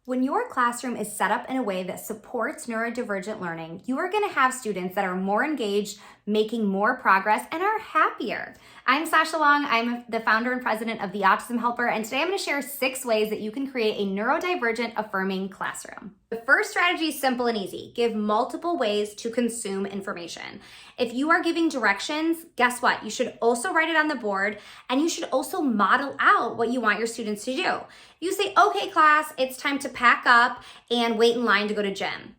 When your classroom is set up in a way that supports neurodivergent learning, you are going to have students that are more engaged, making more progress, and are happier. I'm Sasha Long. I'm the founder and president of the Autism Helper, and today I'm going to share 6 ways that you can create a neurodivergent affirming classroom. The first strategy is simple and easy. Give multiple ways to consume information. If you are giving directions, guess what? You should also write it on the board, and you should also model out what you want your students to do. You say, okay, class, it's time to pack up and wait in line to go to gym.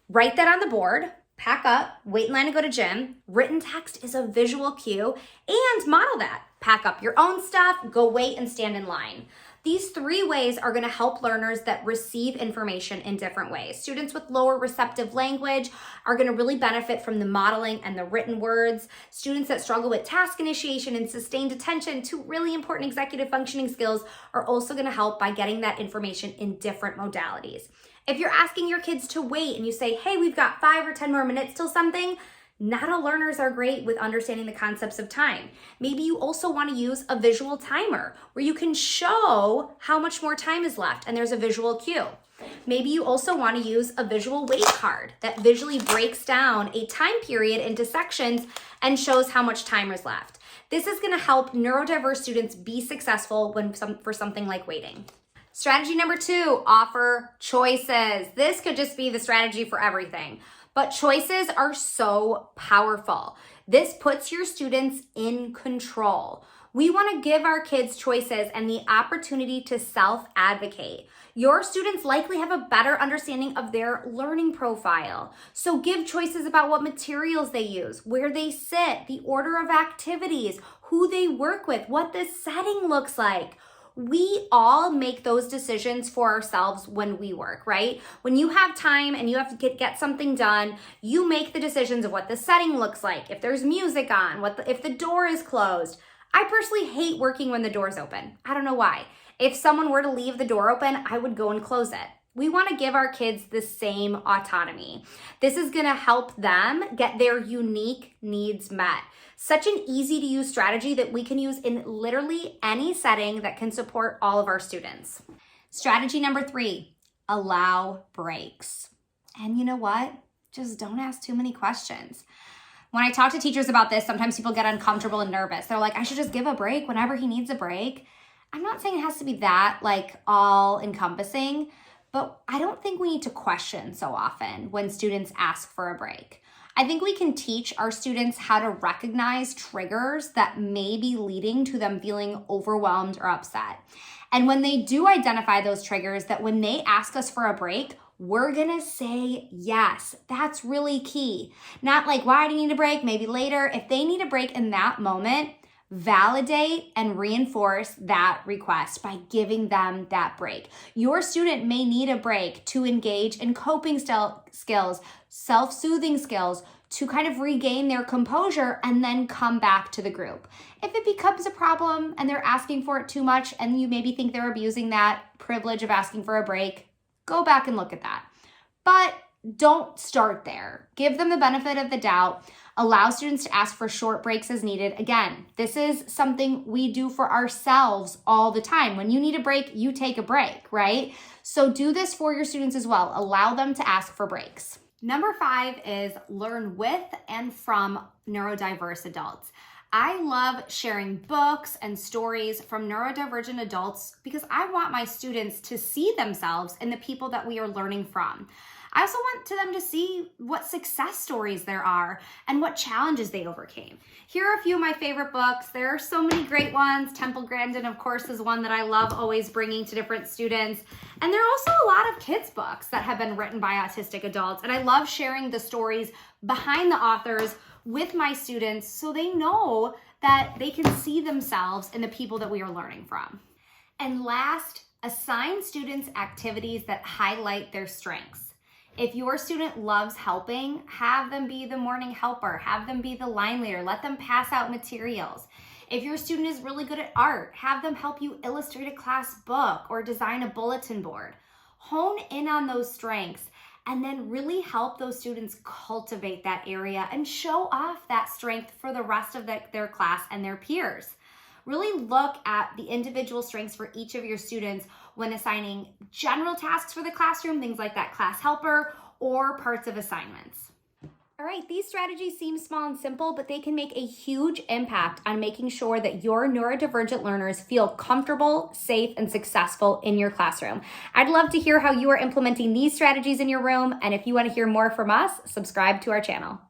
Write that on the board, pack up, wait in line to go to gym. Written text is a visual cue, and model that. Pack up your own stuff, go wait and stand in line. These 3 ways are going to help learners that receive information in different ways. Students with lower receptive language are going to really benefit from the modeling and the written words. Students that struggle with task initiation and sustained attention, 2 really important executive functioning skills, are also going to help by getting that information in different modalities. If you're asking your kids to wait and you say, hey, we've got 5 or 10 more minutes till something, not all learners are great with understanding the concepts of time. Maybe you also want to use a visual timer where you can show how much more time is left and there's a visual cue. Maybe you also want to use a visual wait card that visually breaks down a time period into sections and shows how much time is left. This is going to help neurodiverse students be successful for something like waiting. Strategy number 2, offer choices. This could just be the strategy for everything. But choices are so powerful. This puts your students in control. We want to give our kids choices and the opportunity to self-advocate. Your students likely have a better understanding of their learning profile. So give choices about what materials they use, where they sit, the order of activities, who they work with, what the setting looks like. We all make those decisions for ourselves when we work, right? When you have time and you have to get something done, you make the decisions of what the setting looks like, if there's music on, if the door is closed. I personally hate working when the door's open. I don't know why. If someone were to leave the door open, I would go and close it. We want to give our kids the same autonomy. This is going to help them get their unique needs met. Such an easy to use strategy that we can use in literally any setting that can support all of our students. Strategy number 3, allow breaks. And you know what? Just don't ask too many questions. When I talk to teachers about this, sometimes people get uncomfortable and nervous. They're like, I should just give a break whenever he needs a break. I'm not saying it has to be that all encompassing, but I don't think we need to question so often when students ask for a break. I think we can teach our students how to recognize triggers that may be leading to them feeling overwhelmed or upset. And when they do identify those triggers, that when they ask us for a break, we're gonna say yes. That's really key. Not like, why do you need a break? Maybe later. If they need a break in that moment, validate and reinforce that request by giving them that break. Your student may need a break to engage in coping skills, self-soothing skills, to kind of regain their composure and then come back to the group. If it becomes a problem and they're asking for it too much and you maybe think they're abusing that privilege of asking for a break, go back and look at that. But don't start there. Give them the benefit of the doubt. Allow students to ask for short breaks as needed. Again, this is something we do for ourselves all the time. When you need a break, you take a break, right? So do this for your students as well. Allow them to ask for breaks. Number 5 is learn with and from neurodiverse adults. I love sharing books and stories from neurodivergent adults because I want my students to see themselves in the people that we are learning from. I also want them to see what success stories there are and what challenges they overcame. Here are a few of my favorite books. There are so many great ones. Temple Grandin, of course, is one that I love always bringing to different students. And there are also a lot of kids' books that have been written by autistic adults. And I love sharing the stories behind the authors with my students so they know that they can see themselves in the people that we are learning from. And last, assign students activities that highlight their strengths. If your student loves helping, have them be the morning helper, have them be the line leader, let them pass out materials. If your student is really good at art, have them help you illustrate a class book or design a bulletin board. Hone in on those strengths and then really help those students cultivate that area and show off that strength for the rest of their class and their peers. Really look at the individual strengths for each of your students when assigning general tasks for the classroom, things like that class helper, or parts of assignments. All right, these strategies seem small and simple, but they can make a huge impact on making sure that your neurodivergent learners feel comfortable, safe, and successful in your classroom. I'd love to hear how you are implementing these strategies in your room, and if you want to hear more from us, subscribe to our channel.